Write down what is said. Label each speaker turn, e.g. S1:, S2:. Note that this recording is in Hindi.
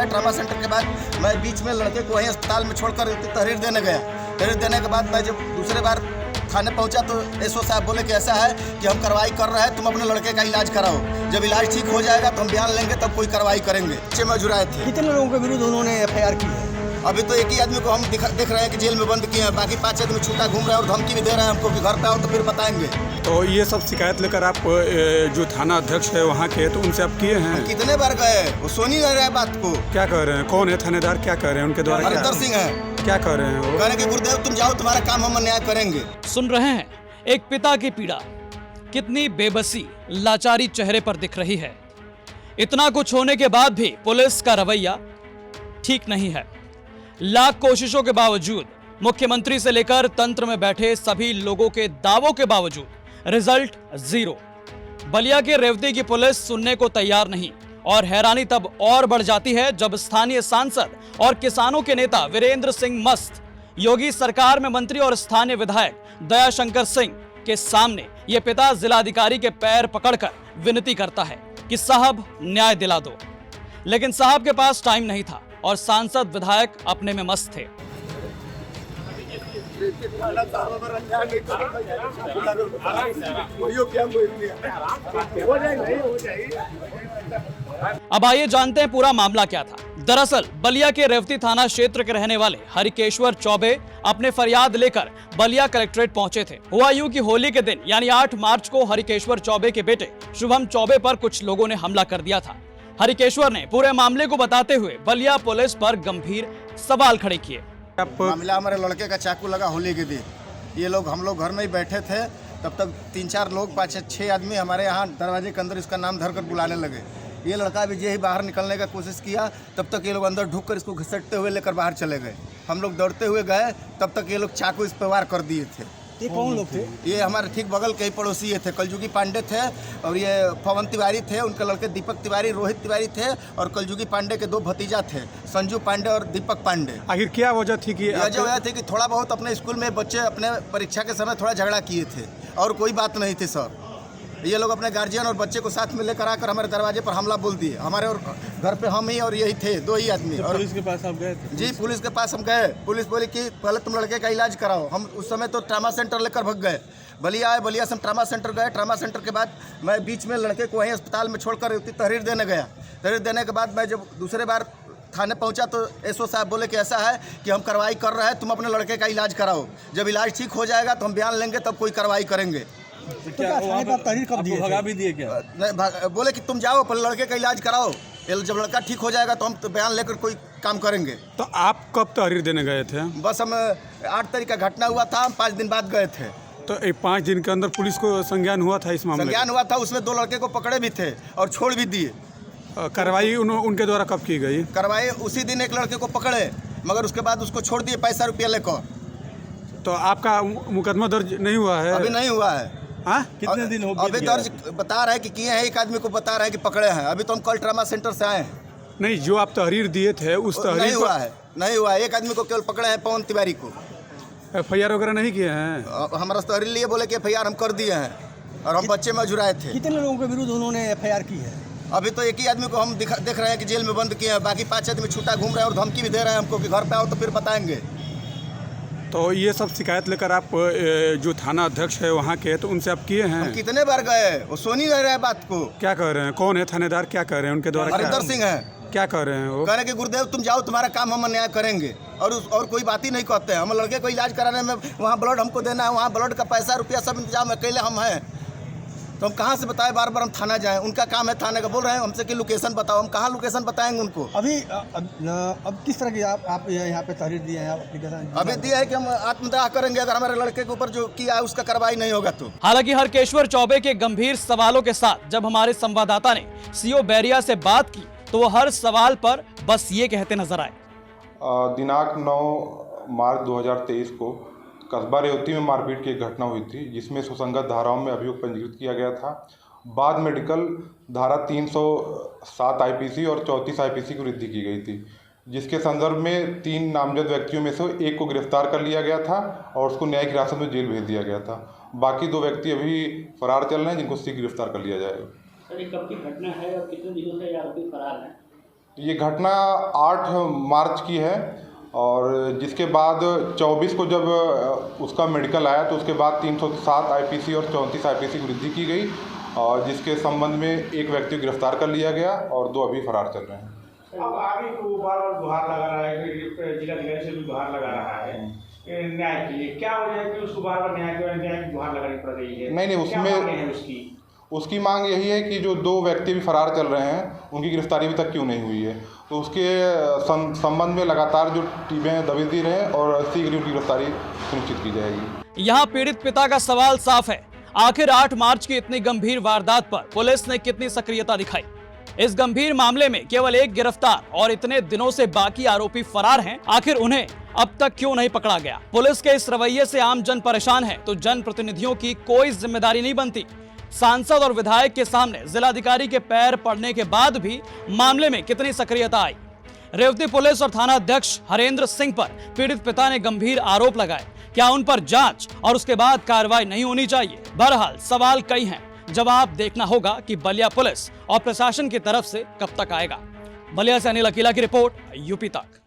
S1: ट्रामा सेंटर के बाद मैं बीच में लड़के को वहीं अस्पताल में छोड़कर तहरीर देने गया। तहरीर देने के बाद मैं जब दूसरे बार थाने पहुंचा तो एसओ साहब बोले कि ऐसा है कि हम कार्रवाई कर रहे हैं, तुम अपने लड़के का इलाज कराओ, जब इलाज ठीक हो जाएगा तो हम बयान लेंगे, तब कोई कार्रवाई करेंगे। बच्चे मजुराए थे।
S2: कितने लोगों के विरुद्ध उन्होंने एफआईआर की है?
S1: अभी तो एक ही आदमी को हम देख रहे हैं कि जेल में बंद किए हैं, बाकी 5 आदमी छूटा घूम रहे हैं और धमकी भी दे रहे हैं हमको कि घर पे आओ तो फिर बताएंगे।
S3: तो ये सब शिकायत लेकर आप जो थाना अध्यक्ष है वहाँ के, तो उनसे आप किए हैं?
S1: कितने बार गए, वो सुन ही नहीं रहे बात को।
S3: क्या कह रहे हैं? कौन है थानेदार? क्या कह रहे हैं उनके द्वारा?
S1: हरिंदर सिंह है।
S3: क्या कह रहे हैं वो?
S1: कह रहे हैं कि गुरुदेव तुम जाओ, तुम्हारा काम हम न्याय करेंगे।
S4: सुन रहे हैं एक पिता की पीड़ा, कितनी बेबसी लाचारी चेहरे पर दिख रही है। इतना कुछ होने के बाद भी पुलिस का रवैया ठीक नहीं है। लाख कोशिशों के बावजूद, मुख्यमंत्री से लेकर तंत्र में बैठे सभी लोगों के दावों के बावजूद रिजल्ट जीरो। बलिया के रेवती की पुलिस सुनने को तैयार नहीं, और हैरानी तब और बढ़ जाती है जब स्थानीय सांसद और किसानों के नेता वीरेंद्र सिंह मस्त योगी सरकार में मंत्री और स्थानीय विधायक दयाशंकर सिंह के सामने ये पिता जिलाधिकारी के पैर पकड़कर विनती करता है कि साहब न्याय दिला दो। लेकिन साहब के पास टाइम नहीं था और सांसद विधायक अपने में मस्त थे। अब आइए जानते हैं पूरा मामला क्या था। दरअसल बलिया के रेवती थाना क्षेत्र के रहने वाले हरिकेश्वर चौबे अपने फरियाद लेकर बलिया कलेक्ट्रेट पहुंचे थे। हुआ यूं कि होली के दिन यानी 8 मार्च को हरिकेश्वर चौबे के बेटे शुभम चौबे पर कुछ लोगों ने हमला कर दिया था। हरिकेश्वर ने पूरे मामले को बताते हुए बलिया पुलिस पर गंभीर सवाल खड़े किए।
S1: मामला हमारे लड़के का चाकू लगा होली के दिन। ये लोग, हम लोग घर में ही बैठे थे, तब तक 3-4 लोग 5-6 आदमी हमारे यहाँ दरवाजे के अंदर इसका नाम धरकर बुलाने लगे। ये लड़का भी जे ही बाहर निकलने का कोशिश किया, तब तक ये लोग अंदर ढुक कर इसको घसीटते हुए लेकर बाहर चले गए। हम लोग दौड़ते हुए गए, तब तक ये लोग चाकू इस पर वार कर दिए थे।
S2: ये कौन लोग थे?
S1: ये हमारे ठीक बगल के ही पड़ोसी ये थे। कलजुगी पांडे थे और ये पवन तिवारी थे, उनके लड़के दीपक तिवारी, रोहित तिवारी थे, और कलजुगी पांडे के 2 भतीजा थे, संजू पांडे और दीपक पांडे।
S3: आखिर क्या वजह थी कि
S1: वजह थी कि थोड़ा बहुत अपने स्कूल में बच्चे अपने परीक्षा के समय थोड़ा झगड़ा किए थे, और कोई बात नहीं थी सर। ये लोग अपने गार्जियन और बच्चे को साथ में लेकर आकर हमारे दरवाजे पर हमला बोल दिए। हमारे और घर पे हम ही और यही थे, 2 ही आदमी। और
S2: पुलिस के पास आप गए थे?
S1: जी, पुलिस के पास हम गए। पुलिस बोली कि पहले तुम लड़के का इलाज कराओ। हम उस समय तो ट्रामा सेंटर लेकर भाग गए। बलिया आए, बलिया से हम ट्रामा सेंटर गए। ट्रामा सेंटर के बाद मैं बीच में लड़के को वहीं अस्पताल में छोड़कर तहरीर देने गया। तहरीर देने के बाद मैं जब दूसरे बार थाने पहुंचा तो एसओ साहब बोले कि ऐसा है कि हम कार्रवाई कर रहे हैं, तुम अपने लड़के का इलाज कराओ, जब इलाज ठीक हो जाएगा तो हम बयान लेंगे, तब कोई कार्रवाई करेंगे।
S2: तो क्या थाने पर तहरीर कब दिए? भगा भी दिए क्या?
S1: नहीं, बोले कि तुम जाओ पहले लड़के का इलाज कराओ, जब लड़का ठीक हो जाएगा तो हम तो बयान लेकर कोई काम करेंगे।
S3: तो आप कब तहरीर देने गए थे?
S1: बस हम 8 तारीख का घटना हुआ था, हम 5 दिन बाद गए थे।
S3: तो 5 दिन के अंदर पुलिस को संज्ञान हुआ था इस मामले?
S1: संज्ञान हुआ था, उसमें 2 लड़के को पकड़े भी थे और छोड़ भी दिए।
S3: कार्रवाई उनके द्वारा कब की गई?
S1: कार्रवाई उसी दिन एक लड़के को पकड़े, मगर उसके बाद उसको छोड़ दिए पैसा रुपया लेकर।
S3: तो आपका मुकदमा दर्ज नहीं हुआ है?
S1: अभी नहीं हुआ है।
S3: हाँ?
S2: कितने दिन हो गए?
S1: अभी दर्ज बता रहे हैं कि किए हैं, एक आदमी को बता रहे हैं कि पकड़े हैं। अभी तो हम कल ट्रामा सेंटर से आए हैं।
S3: नहीं, जो आप तहरीर दिए थे उस तहरीर
S1: नहीं हुआ है, नहीं हुआ है। एक आदमी को केवल पकड़े हैं, पवन तिवारी को।
S3: एफआईआर वगैरह नहीं किए हैं?
S1: हमारा तहरीर लिए बोले कि एफआईआर हम कर दिए हैं, और हम बच्चे मजुराए थे।
S2: कितने लोगों के विरुद्ध उन्होंने एफआईआर की है?
S1: अभी तो एक ही आदमी को हम देख रहे हैं कि जेल में बंद किए हैं, बाकी 5 आदमी छूटा घूम रहे हैं और धमकी भी दे रहे हैं हमको कि घर पे आओ तो फिर बताएंगे।
S3: तो ये सब शिकायत लेकर आप जो थाना अध्यक्ष है वहाँ के, तो उनसे आप किए हैं?
S1: कितने बार गए, वो सुन ही नहीं रहे बात को।
S3: क्या कह रहे हैं? कौन है थानेदार? क्या कह रहे हैं उनके द्वारा?
S1: हरिंदर सिंह है।
S3: क्या कह रहे हैं वो?
S1: कह रहे हैं कि गुरुदेव तुम जाओ, तुम्हारा काम हम न्याय करेंगे, और कोई बात ही नहीं कहते हैं। हम लड़के को इलाज कराने में वहाँ ब्लड हमको देना है, वहाँ ब्लड का पैसा रुपया सब इंतजाम अकेले हम हैं, तो हम कहाँ से बताएं? बार बार हम थाना जाएं, उनका काम है थाने का। बोल रहे हैं हमसे कि लोकेशन बताओ, हम कहाँ लोकेशन बताएंगे उनको?
S2: अभी अब किस तरह की आप यहाँ पे तहरीर दिए हैं? एप्लीकेशन
S1: अभी दिया है कि हम आत्मदाह करेंगे अगर हमारे लड़के के ऊपर जो किया है उसका कार्रवाई नहीं होगा तो।
S4: हालांकि हरकेश्वर चौबे के गंभीर सवालों के साथ जब हमारे संवाददाता ने सीओ बैरिया से बात की तो वो हर सवाल पर बस ये कहते नजर आए।
S5: दिनांक 9 मार्च 2023 को कस्बा रेवती में मारपीट की एक घटना हुई थी, जिसमें सुसंगत धाराओं में अभियोग पंजीकृत किया गया था। बाद मेडिकल धारा 307 आईपीसी और 34 आईपीसी की वृद्धि की गई थी, जिसके संदर्भ में 3 नामजद व्यक्तियों में से एक को गिरफ्तार कर लिया गया था और उसको न्यायिक हिरासत में जेल भेज दिया गया था। बाकी 2 व्यक्ति अभी फरार चल रहे हैं, जिनको शीघ्र गिरफ्तार कर लिया जाएगा।
S6: सर ये कब की घटना है और कितने दिनों से ये आरोपी फरार है?
S5: ये घटना 8 मार्च की है और जिसके बाद 24 को जब उसका मेडिकल आया तो उसके बाद 307 आईपीसी और 34 आईपीसी की वृद्धि की गई और जिसके संबंध में एक व्यक्ति को गिरफ्तार कर लिया गया और 2 अभी फरार चल रहे हैं।
S7: अब आगे को बार बार गुहार लगा रहा है, जिलाधिकारी से भी गुहार लगा रहा है न्याय के लिए, क्या वजह है कि उसको बार बार न्याय की गुहार लगानी पड़ रही है?
S5: नहीं,
S7: क्या मांग है
S5: उसकी मांग यही है कि जो 2 व्यक्ति भी फरार चल रहे हैं उनकी गिरफ्तारी अभी तक क्यों नहीं हुई है, तो उसके संबंध में लगातार जो टीमें दबिश दी रहे हैं और शीघ्र उनकी गिरफ्तारी सुनिश्चित की जाएगी।
S4: यहाँ पीड़ित पिता का सवाल साफ है, आखिर 8 मार्च की इतनी गंभीर वारदात पर पुलिस ने कितनी सक्रियता दिखाई? इस गंभीर मामले में केवल एक गिरफ्तार और इतने दिनों से बाकी आरोपी फरार हैं, आखिर उन्हें अब तक क्यों नहीं पकड़ा गया? पुलिस के इस रवैये से आम जन परेशान है तो जनप्रतिनिधियों की कोई जिम्मेदारी नहीं बनती। सांसद और विधायक के सामने जिलाधिकारी के पैर पड़ने के बाद भी मामले में कितनी सक्रियता आई? रेवती पुलिस और थाना अध्यक्ष हरेंद्र सिंह पर पीड़ित पिता ने गंभीर आरोप लगाए। क्या उन पर जांच और उसके बाद कार्रवाई नहीं होनी चाहिए? बहरहाल सवाल कई हैं, जवाब देखना होगा कि बलिया पुलिस और प्रशासन की तरफ से कब तक आएगा। बलिया से अनिल अकीला की रिपोर्ट, यूपी तक।